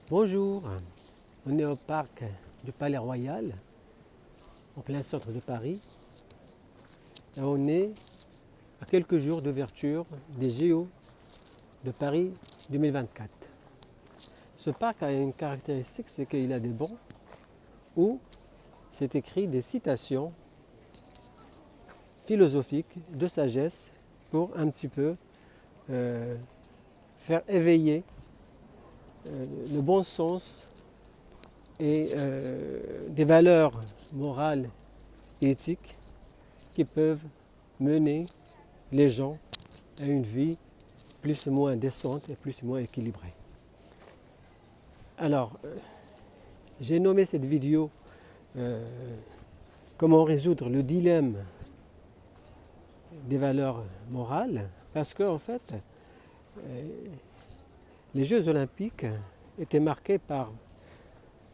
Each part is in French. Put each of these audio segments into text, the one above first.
Bonjour, on est au parc du Palais Royal, en plein centre de Paris. Et on est à quelques jours d'ouverture des JO de Paris 2024. Ce parc a une caractéristique, c'est qu'il a des bancs où c'est écrit des citations philosophiques de sagesse pour un petit peu faire éveiller le bon sens et des valeurs morales et éthiques qui peuvent mener les gens à une vie plus ou moins décente et plus ou moins équilibrée. Alors, j'ai nommé cette vidéo comment résoudre le dilemme des valeurs morales, parce que en fait, les Jeux olympiques étaient marqués par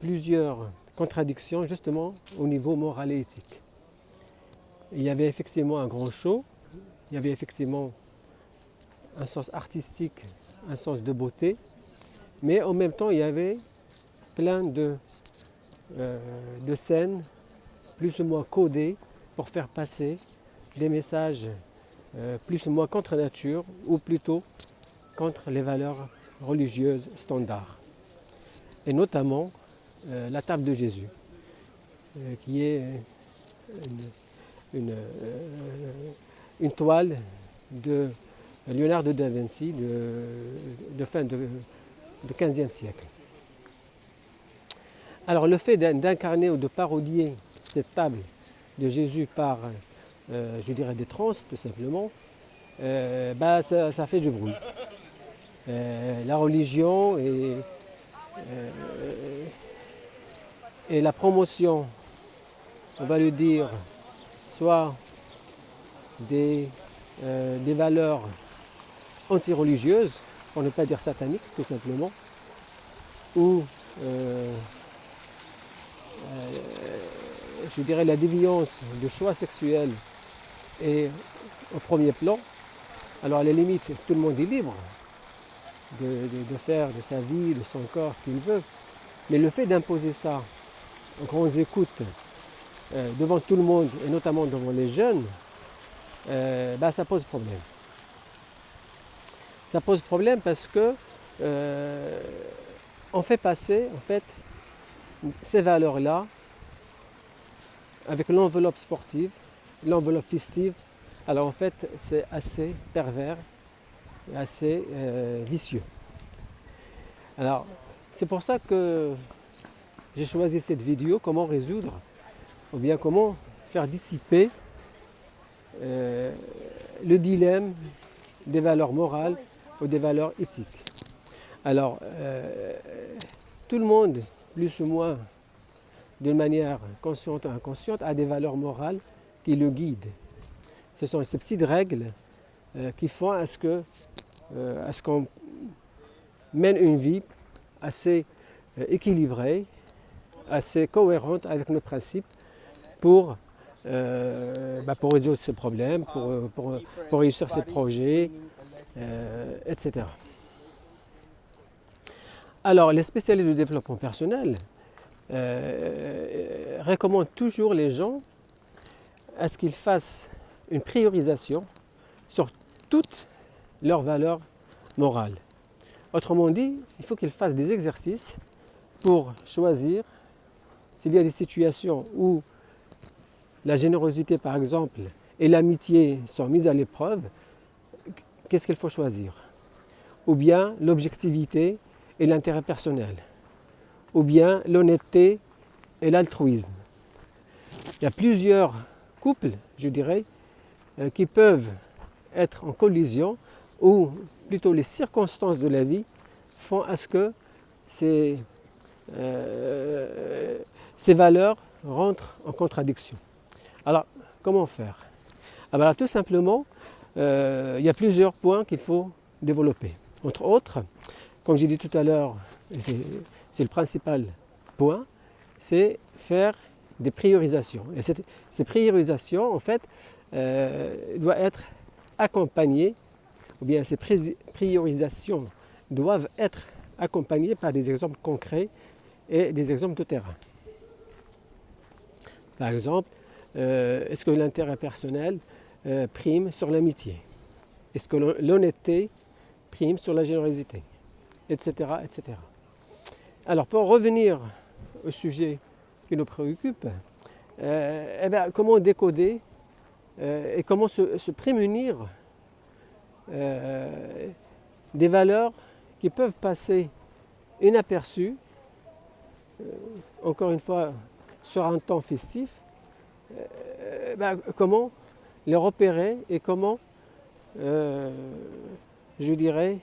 plusieurs contradictions justement au niveau moral et éthique. Il y avait effectivement un grand show, il y avait effectivement un sens artistique, un sens de beauté, mais en même temps il y avait plein de scènes plus ou moins codées pour faire passer des messages plus ou moins contre nature ou plutôt contre les valeurs religieuses standards. Et notamment la table de Jésus, qui est une toile de Leonardo da Vinci de fin de 15e siècle. Alors le fait d'incarner ou de parodier cette table de Jésus par, je dirais, des trans tout simplement, ça fait du bruit. La religion et la promotion, on va le dire, soit des valeurs anti-religieuses, pour ne pas dire sataniques tout simplement, ou je dirais la déviance de choix sexuels est au premier plan. Alors à la limite, tout le monde est libre de faire de sa vie, de son corps, ce qu'il veut. Mais le fait d'imposer ça aux grandes écoutes devant tout le monde, et notamment devant les jeunes, ça pose problème. Ça pose problème parce que on fait passer en fait ces valeurs-là avec l'enveloppe sportive, l'enveloppe festive. Alors en fait, c'est assez pervers et assez vicieux. Alors, c'est pour ça que j'ai choisi cette vidéo, comment résoudre, ou bien comment faire dissiper le dilemme des valeurs morales ou des valeurs éthiques. Alors, tout le monde, plus ou moins, d'une manière consciente ou inconsciente, a des valeurs morales qui le guident. Ce sont ces petites règles qui font à ce qu'on mène une vie assez équilibrée, assez cohérente avec nos principes pour résoudre ses problèmes, pour réussir ses projets, etc. Alors, les spécialistes du développement personnel recommandent toujours les gens à ce qu'ils fassent une priorisation sur toutes leurs valeurs morales. Autrement dit, il faut qu'ils fassent des exercices pour choisir s'il y a des situations où la générosité, par exemple, et l'amitié sont mises à l'épreuve, qu'est-ce qu'il faut choisir? Ou bien l'objectivité et l'intérêt personnel, ou bien l'honnêteté et l'altruisme. Il y a plusieurs couples, je dirais, qui peuvent être en collision, ou plutôt les circonstances de la vie font à ce que ces valeurs rentrent en contradiction. Alors, comment faire? Tout simplement, il y a plusieurs points qu'il faut développer. Entre autres, comme j'ai dit tout à l'heure, c'est le principal point, c'est faire des priorisations. Et ces priorisations, en fait, doivent être accompagnées, ou bien ces priorisations doivent être accompagnés par des exemples concrets et des exemples de terrain. Par exemple, est-ce que l'intérêt personnel prime sur l'amitié? Est-ce que l'honnêteté prime sur la générosité? Etc., etc. Alors, pour revenir au sujet qui nous préoccupe, comment décoder et comment se prémunir des valeurs qui peuvent passer inaperçues, encore une fois, sur un temps festif, comment les repérer et comment, je dirais,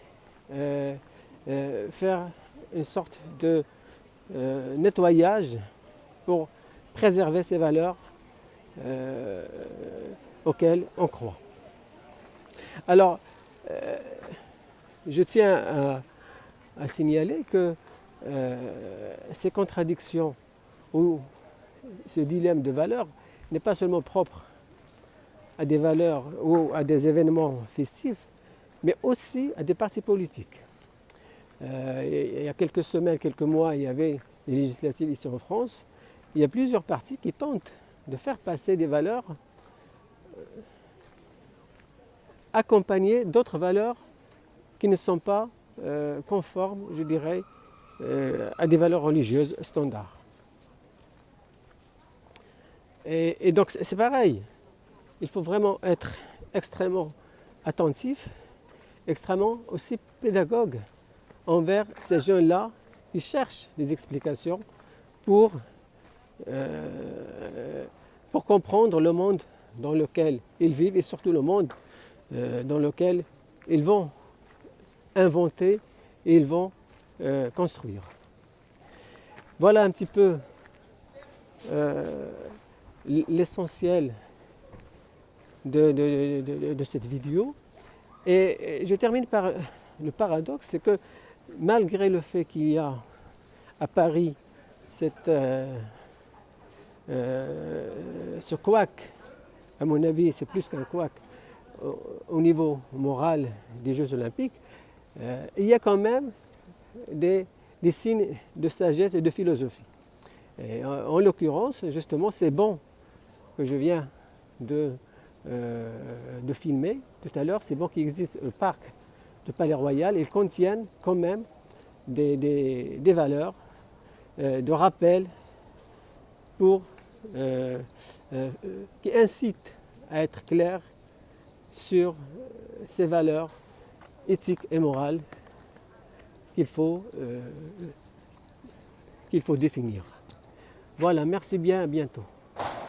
faire une sorte de nettoyage pour préserver ces valeurs auxquelles on croit. Alors, je tiens à signaler que ces contradictions ou ce dilemme de valeurs n'est pas seulement propre à des valeurs ou à des événements festifs, mais aussi à des partis politiques. Il y a quelques semaines, quelques mois, il y avait les législatives ici en France. Il y a plusieurs partis qui tentent de faire passer des valeurs accompagnées d'autres valeurs qui ne sont pas conformes, je dirais, à des valeurs religieuses standards. Et donc c'est pareil, il faut vraiment être extrêmement attentif, extrêmement aussi pédagogue envers ces jeunes-là qui cherchent des explications pour comprendre le monde dans lequel ils vivent et surtout le monde dans lequel ils vont inventer et ils vont construire. Voilà un petit peu l'essentiel de cette vidéo. Et je termine par le paradoxe, c'est que malgré le fait qu'il y a à Paris ce couac, à mon avis c'est plus qu'un couac au niveau moral des Jeux Olympiques, il y a quand même des signes de sagesse et de philosophie. Et en l'occurrence, justement, ces bancs que je viens de filmer tout à l'heure, ces bancs qui existent au parc du Palais Royal, ils contiennent quand même des valeurs de rappel qui incitent à être clair sur ces valeurs éthiques et morales qu'il faut définir. Voilà, merci bien, à bientôt.